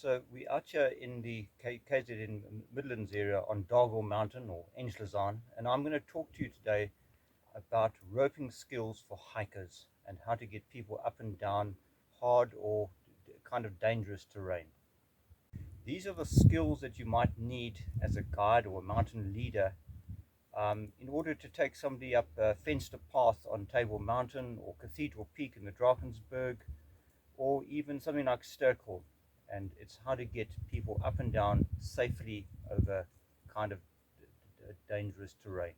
So we're out here in the KZN Midlands area on Dargle Mountain or Enslazan, and I'm going to talk to you today about roping skills for hikers and how to get people up and down hard or kind of dangerous terrain. These are the skills that you might need as a guide or a mountain leader in order to take somebody up a fenced path on Table Mountain or Cathedral Peak in the Drakensberg, or even something like Sterkel. And it's how to get people up and down safely over kind of dangerous terrain.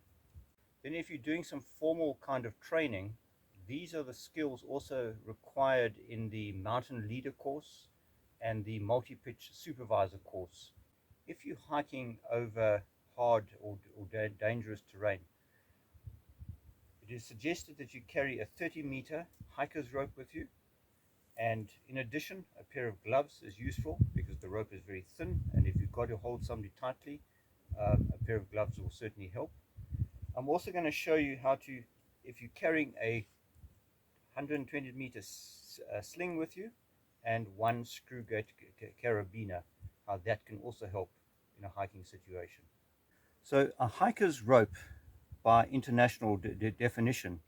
Then if you're doing some formal kind of training, these are the skills also required in the mountain leader course and the multi-pitch supervisor course. If you're hiking over hard or dangerous terrain, it is suggested that you carry a 30-meter hiker's rope with you, and in addition a pair of gloves is useful because the rope is very thin, and if you've got to hold somebody tightly, a pair of gloves will certainly help. I'm also going to show you how to, if you're carrying a 120-meter sling with you and one screw gate carabiner, how that can also help in a hiking situation. So a hiker's rope, by international definition,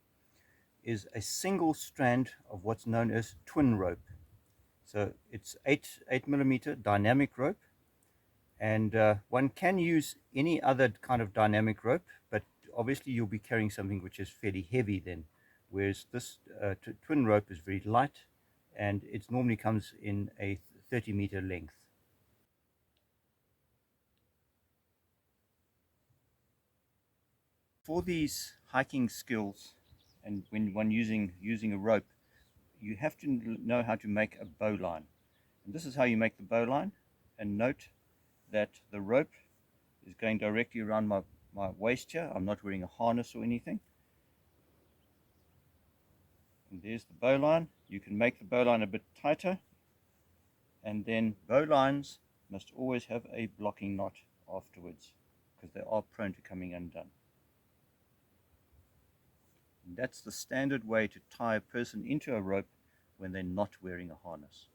is a single strand of what's known as twin rope. So it's 8mm dynamic rope, and one can use any other kind of dynamic rope, but obviously you'll be carrying something which is fairly heavy then, whereas this twin rope is very light, and it normally comes in a 30-meter length. For these hiking skills, and when one using a rope, you have to know how to make a bowline. And this is how you make the bowline. And note that the rope is going directly around my waist here. I'm not wearing a harness or anything. And there's the bowline. You can make the bowline a bit tighter. And then bowlines must always have a blocking knot afterwards, because they are prone to coming undone. And that's the standard way to tie a person into a rope when they're not wearing a harness.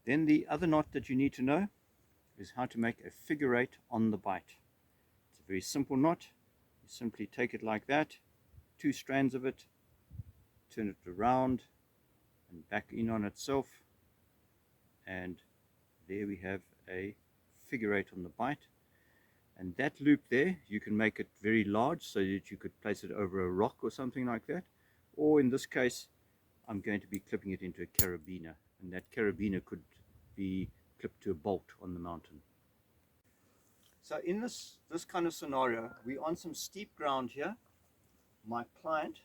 Then the other knot that you need to know is how to make a figure eight on the bight. It's a very simple knot. You simply take it like that, 2 strands of it, turn it around and back in on itself, and there we have a figure eight on the bight. And that loop there, you can make it very large so that you could place it over a rock or something like that, or in this case I'm going to be clipping it into a carabiner, and that carabiner could be clipped to a bolt on the mountain. So in this kind of scenario, we're on some steep ground here. My client,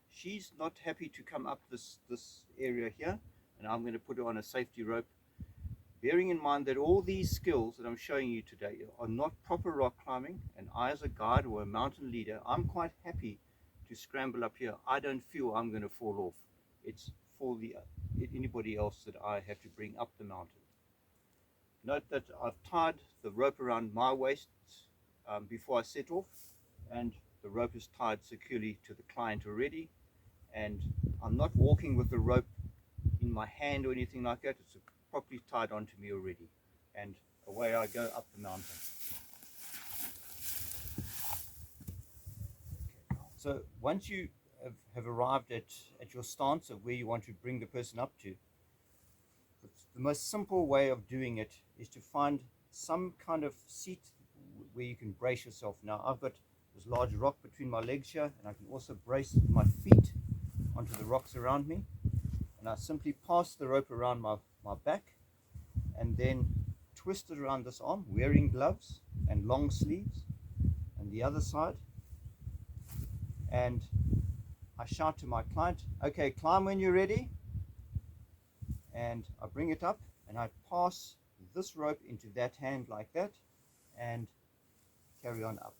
she's not happy to come up this area here, and I'm going to put her on a safety rope, bearing in mind that all these skills that I'm showing you today are not proper rock climbing, and I as a guide or a mountain leader, I'm quite happy to scramble up here. I don't feel I'm going to fall off. It's for anybody else that I have to bring up the mountain. Note that I've tied the rope around my waist before I set off, and the rope is tied securely to the client already, and I'm not walking with the rope in my hand or anything like that. It's properly tied onto me already, and away I go up the mountain. So once you have arrived at your stance of where you want to bring the person up to, the most simple way of doing it is to find some kind of seat where you can brace yourself. Now I've got this large rock between my legs here, and I can also brace my feet onto the rocks around me, and I simply pass the rope around my back and then twist it around this arm, wearing gloves and long sleeves, and the other side, and I shout to my client, okay, climb when you're ready, and I bring it up and I pass this rope into that hand like that and carry on up.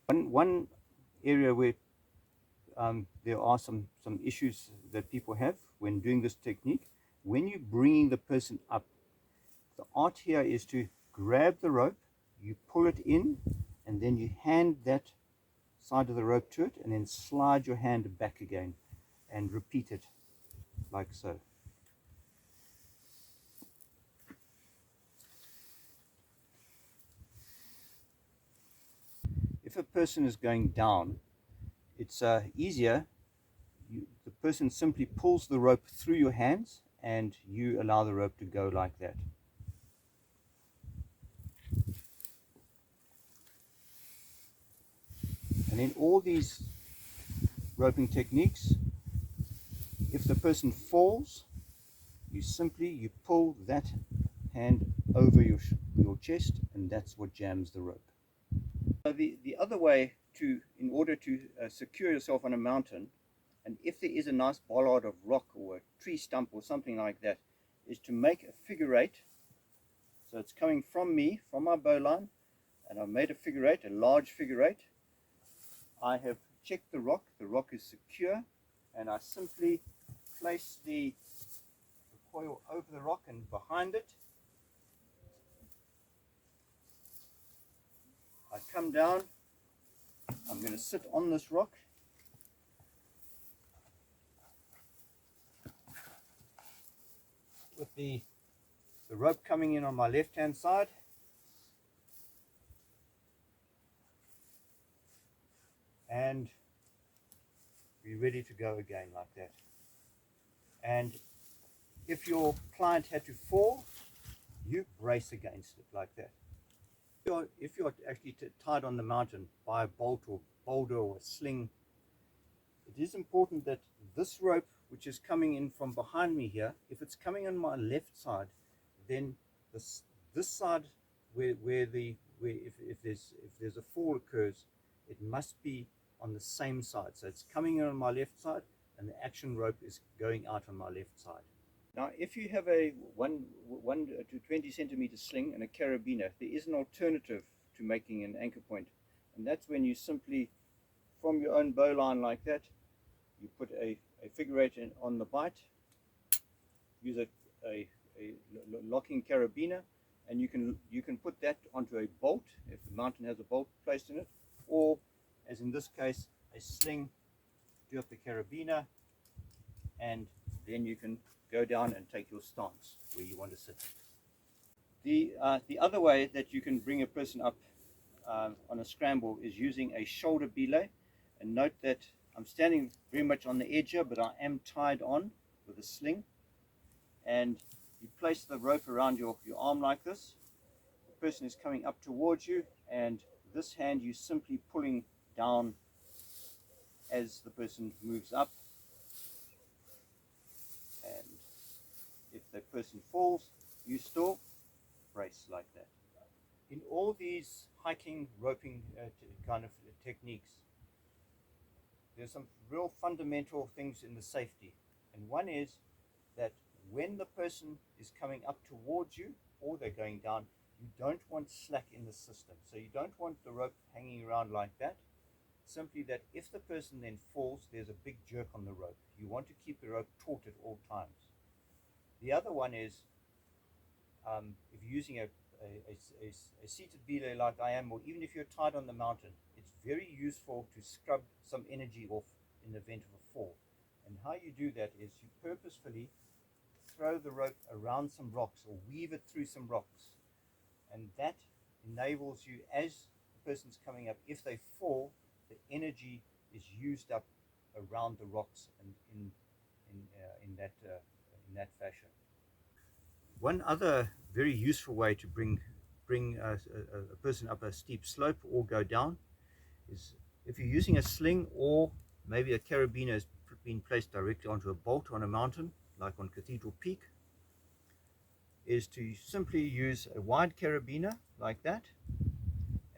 One area where there are some issues that people have when doing this technique. When you're bringing the person up, the art here is to grab the rope, you pull it in, and then you hand that side of the rope to it, and then slide your hand back again and repeat it like so. If a person is going down, it's easier. The person simply pulls the rope through your hands and you allow the rope to go like that. And in all these roping techniques, if the person falls, you pull that hand over your chest, and that's what jams the rope. The other way in order to secure yourself on a mountain, and if there is a nice bollard of rock or a tree stump or something like that, is to make a figure eight. So it's coming from me, from my bowline, and I've made a figure eight, a large figure eight. I have checked the rock is secure, and I simply place the coil over the rock and behind it. I come down, I'm going to sit on this rock. With the rope coming in on my left hand side. And we're ready to go again like that. And if your client had to fall, you brace against it like that. If you're actually tied on the mountain by a bolt or boulder or a sling, it is important that this rope, which is coming in from behind me here, if it's coming on my left side, then this side if there's a fall occurs, it must be on the same side. So it's coming in on my left side, and the action rope is going out on my left side. Now, if you have a 1 to 20 centimeter sling and a carabiner, there is an alternative to making an anchor point, and that's when you simply, from your own bowline like that, you put a figure eight on the bite, use a locking carabiner, and you can put that onto a bolt if the mountain has a bolt placed in it, or as in this case, a sling. Do up the carabiner, and then you can go down and take your stance where you want to sit. The other way that you can bring a person up on a scramble is using a shoulder belay. And note that I'm standing very much on the edge here, but I am tied on with a sling. And you place the rope around your arm like this. The person is coming up towards you, and this hand you simply pulling down as the person moves up. And if the person falls, you still brace like that. In all these hiking, roping kind of techniques, there's some real fundamental things in the safety. And one is that when the person is coming up towards you or they're going down, you don't want slack in the system. So you don't want the rope hanging around like that. Simply that if the person then falls, there's a big jerk on the rope. You want to keep the rope taut at all times. The other one is if you're using a seated belay like I am, or even if you're tied on the mountain, it's very useful to scrub some energy off in the event of a fall. And how you do that is you purposefully throw the rope around some rocks or weave it through some rocks. And that enables you, as the person's coming up, if they fall, the energy is used up around the rocks and in that fashion. One other very useful way to bring a person up a steep slope or go down is if you're using a sling, or maybe a carabiner has been placed directly onto a bolt on a mountain, like on Cathedral Peak, is to simply use a wide carabiner like that,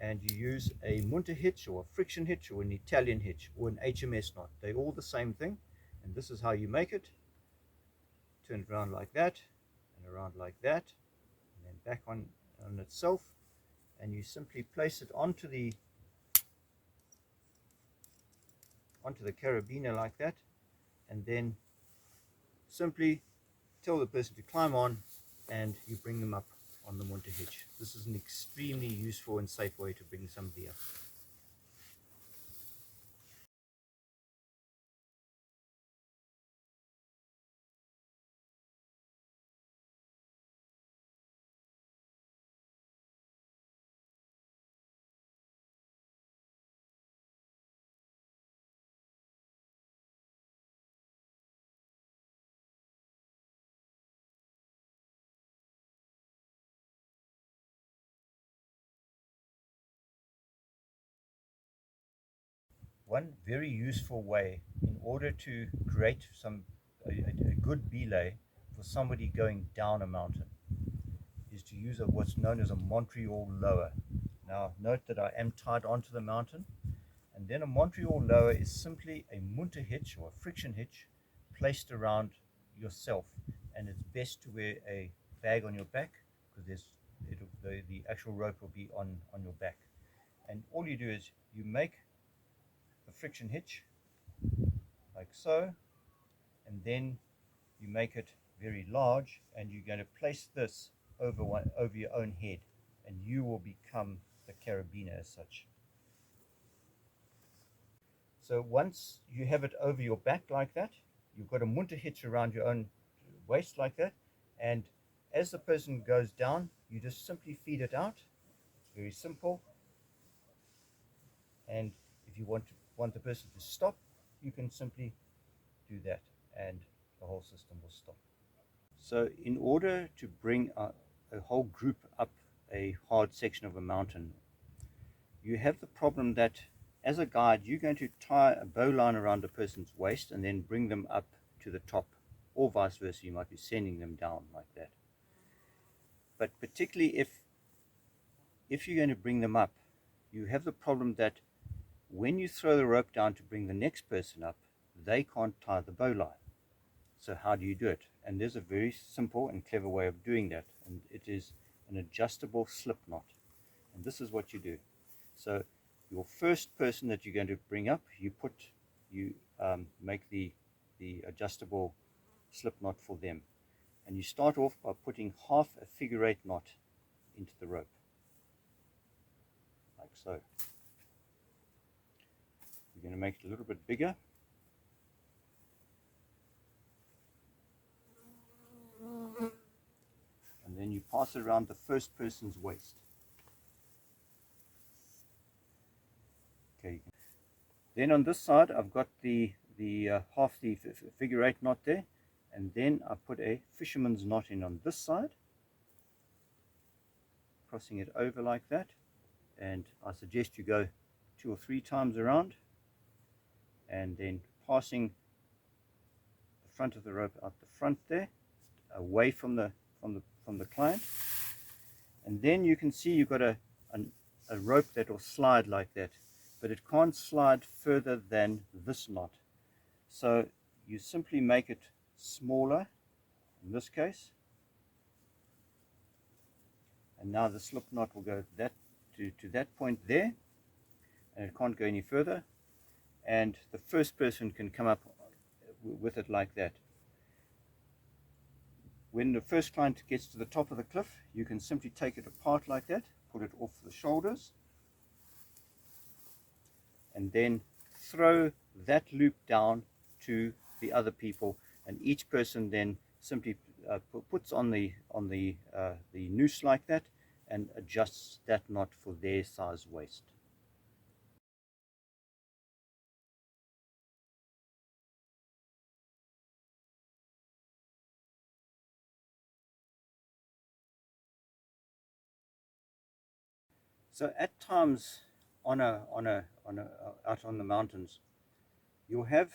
and you use a Munter hitch or a friction hitch or an Italian hitch or an HMS knot. They're all the same thing, and this is how you make it. Turn it around like that and around like that, and then back on itself, and you simply place it onto onto the carabiner like that, and then simply tell the person to climb on, and you bring them up on the Munter hitch. This is an extremely useful and safe way to bring somebody up. One very useful way in order to create a good belay for somebody going down a mountain is to use what's known as a Montreal lower. Now note that I am tied onto the mountain, and then a Montreal lower is simply a Munter hitch or a friction hitch placed around yourself, and it's best to wear a bag on your back because the actual rope will be on your back. And all you do is you make a friction hitch like so, and then you make it very large, and you're going to place this over your own head, and you will become the carabiner as such. So once you have it over your back like that, you've got a Munter hitch around your own waist like that, and as the person goes down, you just simply feed it out. It's very simple, and if you want the person to stop, you can simply do that, and the whole system will stop. So in order to bring a whole group up a hard section of a mountain, you have the problem that as a guide, you're going to tie a bowline around a person's waist and then bring them up to the top, or vice versa. You might be sending them down like that. But particularly if you're going to bring them up, you have the problem that when you throw the rope down to bring the next person up, they can't tie the bowline. So how do you do it? And there's a very simple and clever way of doing that, and it is an adjustable slip knot. And this is what you do. So your first person that you're going to bring up, you make the adjustable slip knot for them, and you start off by putting half a figure-8 knot into the rope, like so. We're going to make it a little bit bigger. And then you pass it around the first person's waist. Okay. Then on this side, I've got the half the figure-8 knot there, and then I put a fisherman's knot in on this side, crossing it over like that, and I suggest you go 2 or 3 times around, and then passing the front of the rope out the front there, away from the client, and then you can see you've got a rope that will slide like that, but it can't slide further than this knot. So you simply make it smaller in this case, and now the slip knot will go to that point there, and it can't go any further, and the first person can come up with it like that. When the first client gets to the top of the cliff, you can simply take it apart like that, put it off the shoulders, and then throw that loop down to the other people, and each person then simply puts on the noose like that and adjusts that knot for their size waist. So at times out on the mountains, you'll have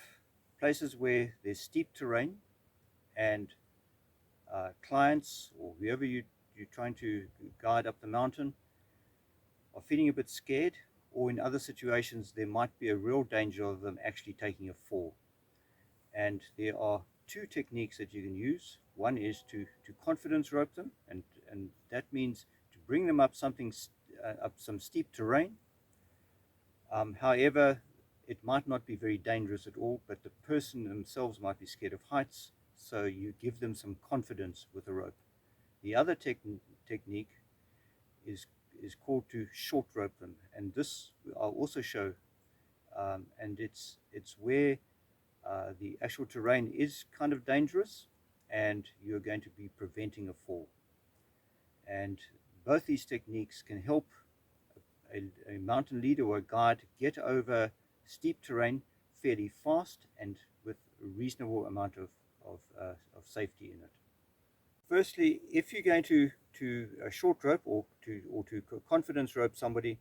places where there's steep terrain, and clients or whoever you're trying to guide up the mountain are feeling a bit scared, or in other situations there might be a real danger of them actually taking a fall. And there are 2 techniques that you can use. One is to confidence rope them, and that means to bring them up some steep terrain. However, it might not be very dangerous at all, but the person themselves might be scared of heights, so you give them some confidence with the rope. The other technique is called to short rope them, and this I'll also show, and it's where the actual terrain is kind of dangerous and you're going to be preventing a fall. And both these techniques can help a mountain leader or a guide get over steep terrain fairly fast and with a reasonable amount of safety in it. Firstly, if you're going to a short rope or to confidence rope somebody,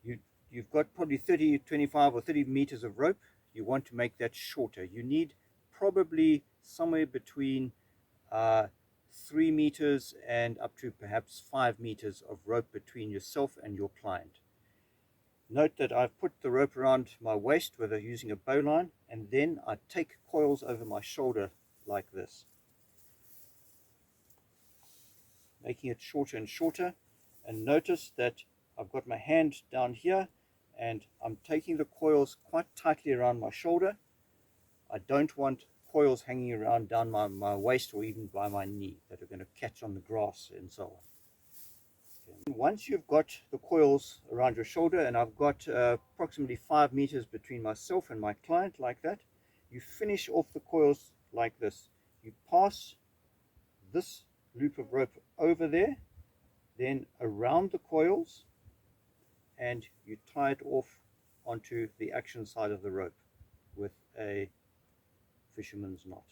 you've got probably 25 or 30 meters of rope. You want to make that shorter. You need probably somewhere between 3 meters and up to perhaps 5 meters of rope between yourself and your client. Note that I've put the rope around my waist whether using a bowline, and then I take coils over my shoulder like this, making it shorter and shorter. And notice that I've got my hand down here and I'm taking the coils quite tightly around my shoulder. I don't want coils hanging around down my waist or even by my knee that are going to catch on the grass and so on. Okay. Once you've got the coils around your shoulder, and I've got approximately 5 meters between myself and my client like that, you finish off the coils like this. You pass this loop of rope over there, then around the coils, and you tie it off onto the action side of the rope with a fisherman's knot.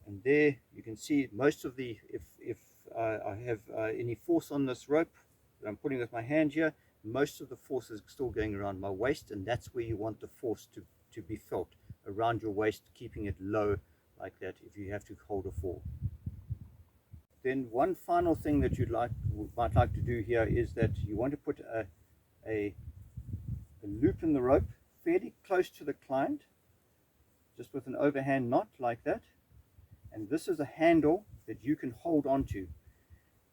And there you can see most of the, if I have any force on this rope that I'm putting with my hand here, most of the force is still going around my waist, and that's where you want the force to be felt, around your waist, keeping it low like that if you have to hold a fall. Then one final thing that might like to do here is that you want to put a loop in the rope fairly close to the client, just with an overhand knot like that. And this is a handle that you can hold onto,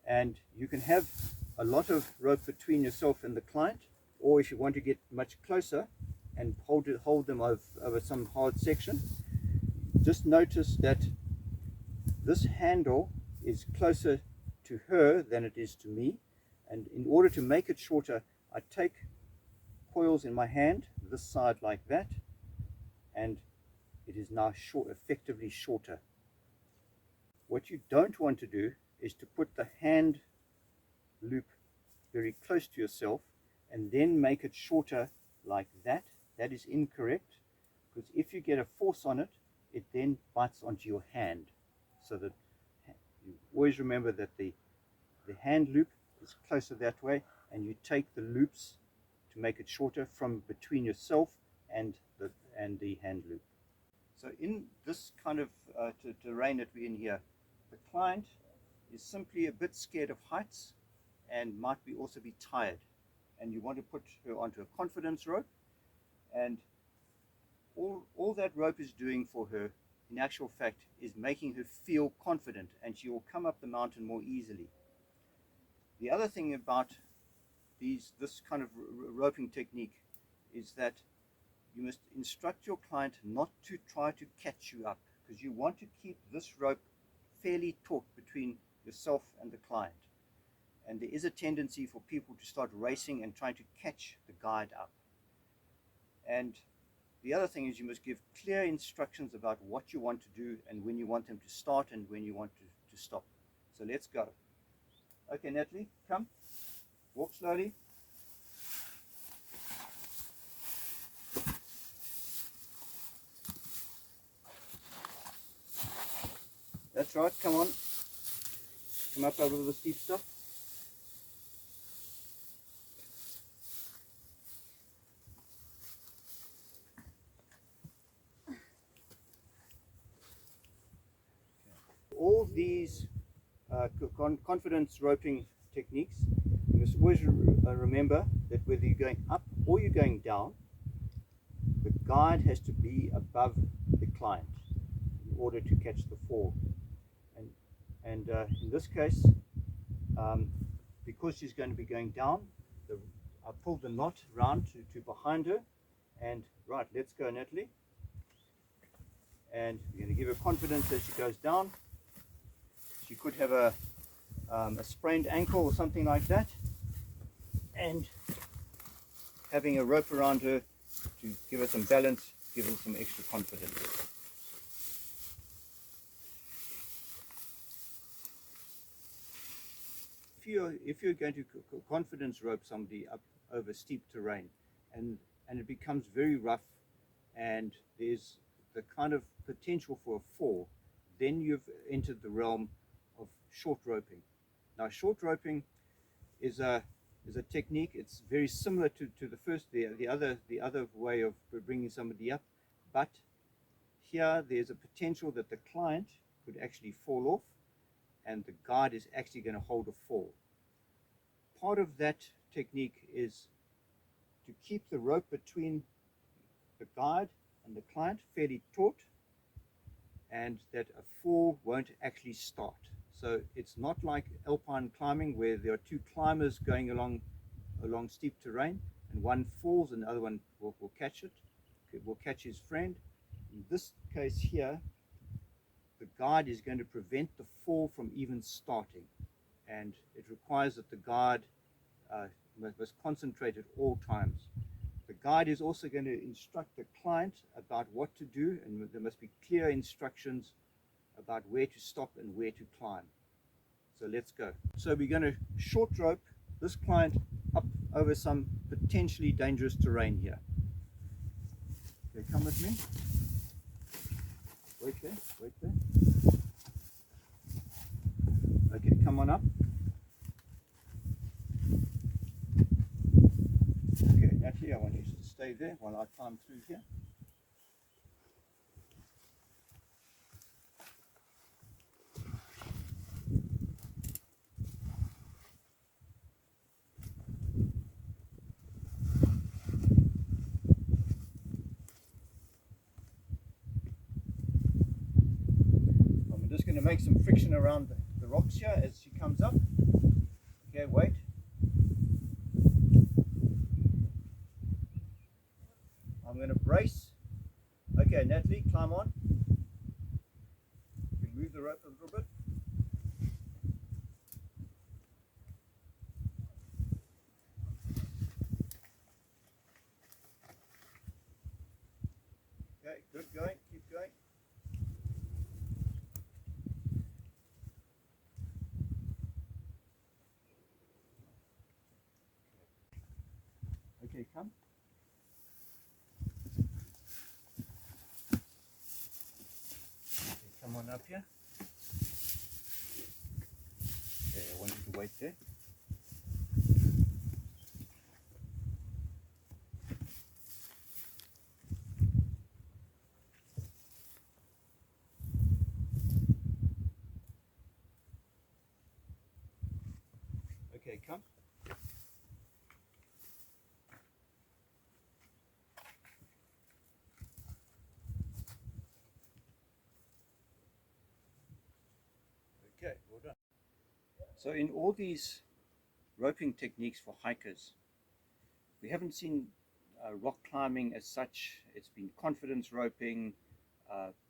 and you can have a lot of rope between yourself and the client, or if you want to get much closer and hold them over some hard section, just notice that this handle is closer to her than it is to me, and in order to make it shorter, I take coils in my hand this side like that, and it is now effectively shorter. What you don't want to do is to put the hand loop very close to yourself and then make it shorter like that. That is incorrect, because if you get a force on it, it then bites onto your hand. So that you always remember that the hand loop is closer that way, and you take the loops to make it shorter from between yourself and the hand loop. So in this kind of terrain that we're in here, the client is simply a bit scared of heights and might also be tired, and you want to put her onto a confidence rope, and all that rope is doing for her in actual fact is making her feel confident, and she will come up the mountain more easily. The other thing about this kind of roping technique is that you must instruct your client not to try to catch you up, because you want to keep this rope fairly taut between yourself and the client. And there is a tendency for people to start racing and trying to catch the guide up. And the other thing is you must give clear instructions about what you want to do and when you want them to start and when you want to stop. So let's go. Okay, Natalie, come. Walk slowly. That's right, come on. Come up over the steep stuff. All these confidence roping techniques, you must always remember that whether you're going up or you're going down, the guide has to be above the client in order to catch the fall. And in this case, because she's going to be going down, I pulled the knot round to behind her, and right, let's go, Natalie. And we're going to give her confidence as she goes down. She could have a sprained ankle or something like that, and having a rope around her to give her some balance, give her some extra confidence. If you're going to confidence rope somebody up over steep terrain, and it becomes very rough, and there's the kind of potential for a fall, then you've entered the realm of short roping. Now, short roping is a technique. It's very similar to the other way of bringing somebody up, but here there's a potential that the client could actually fall off, and the guide is actually going to hold a fall. Part of that technique is to keep the rope between the guide and the client fairly taut, and that a fall won't actually start. So it's not like alpine climbing where there are two climbers going along steep terrain, and one falls and the other one will catch it, will catch his friend. In this case here, the guide is going to prevent the fall from even starting, and it requires that the guide must concentrate at all times. The guide is also going to instruct the client about what to do, and there must be clear instructions about where to stop and where to climb. So let's go. So we're going to short rope this client up over some potentially dangerous terrain here. Okay, come with me. Wait there, wait there. Okay, come on up. Okay, Natalie, I want you to stay there while I climb through here. I'm just going to make some friction around the rocks here as she comes up. Okay, wait. I'm going to brace. Okay, Natalie, climb on. You can move the rope a little bit. Okay, good going, keep going. Okay, come. Okay, come on up here. Okay, I want you to wait there. Okay, come. Okay, well done. So in all these roping techniques for hikers, we haven't seen rock climbing as such. It's been confidence roping,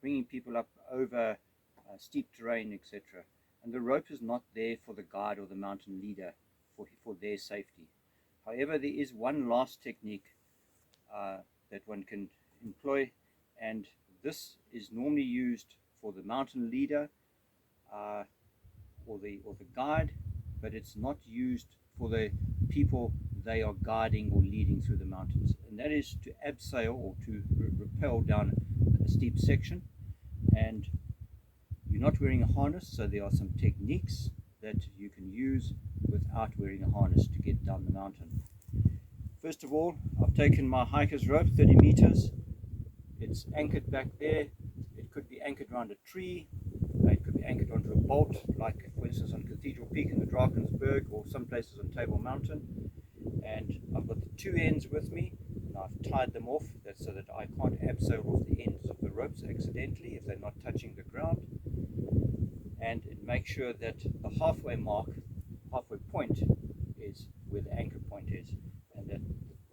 bringing people up over steep terrain, etc. And the rope is not there for the guide or the mountain leader for their safety. However, there is one last technique that one can employ, and this is normally used for the mountain leader or the guide, but it's not used for the people they are guiding or leading through the mountains, and that is to abseil or to rappel down a steep section. And you're not wearing a harness, so there are some techniques that you can use without wearing a harness to get down the mountain. First of all, I've taken my hiker's rope, 30 meters. It's anchored back there. It could be anchored around a tree. It could be anchored onto a bolt, like for instance on Cathedral Peak in the Drakensberg or some places on Table Mountain. And I've got the two ends with me, and I've tied them off so that I can't abseil off the ends of the ropes accidentally if they're not touching the ground. And it makes sure that the halfway mark, halfway point, where the anchor point is, and that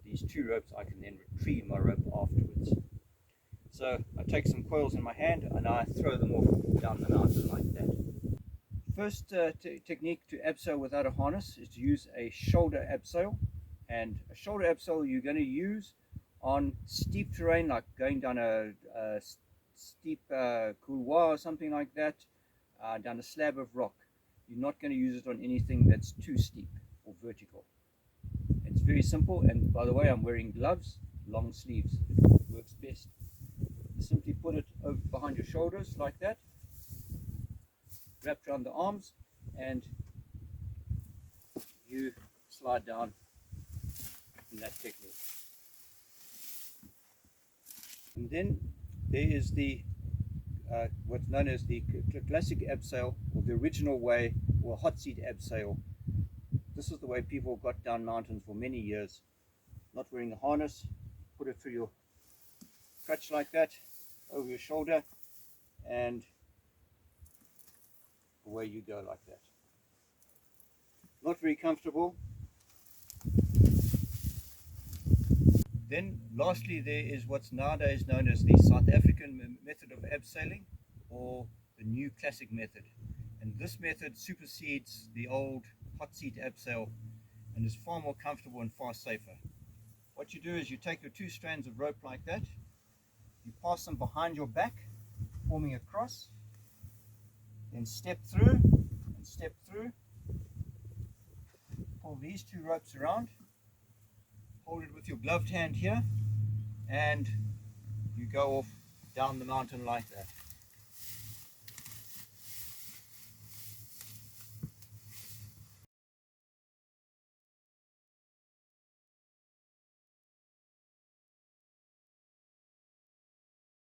these two ropes I can then retrieve my rope afterwards. So I take some coils in my hand and I throw them off down the mountain like that. First technique to abseil without a harness is to use a shoulder abseil. And a shoulder abseil you're going to use on steep terrain, like going down a steep couloir or something like that, down a slab of rock. You're not going to use it on anything that's too steep or vertical. It's very simple, and by the way, I'm wearing gloves, long sleeves. It works best. You simply put it over behind your shoulders like that, wrapped around the arms, and you slide down in that technique. And then there is the what's known as the classic abseil, or the original way, or hot seat abseil. This is the way people got down mountains for many years, not wearing a harness. Put it through your crutch like that, over your shoulder, and away you go like that. Not very comfortable. Then lastly, there is what's nowadays known as the South African method of abseiling, or the new classic method. And this method supersedes the old hot seat abseil and is far more comfortable and far safer. What you do is you take your two strands of rope like that, you pass them behind your back, forming a cross, then step through and step through, pull these two ropes around, hold it with your gloved hand here, and you go off down the mountain like that.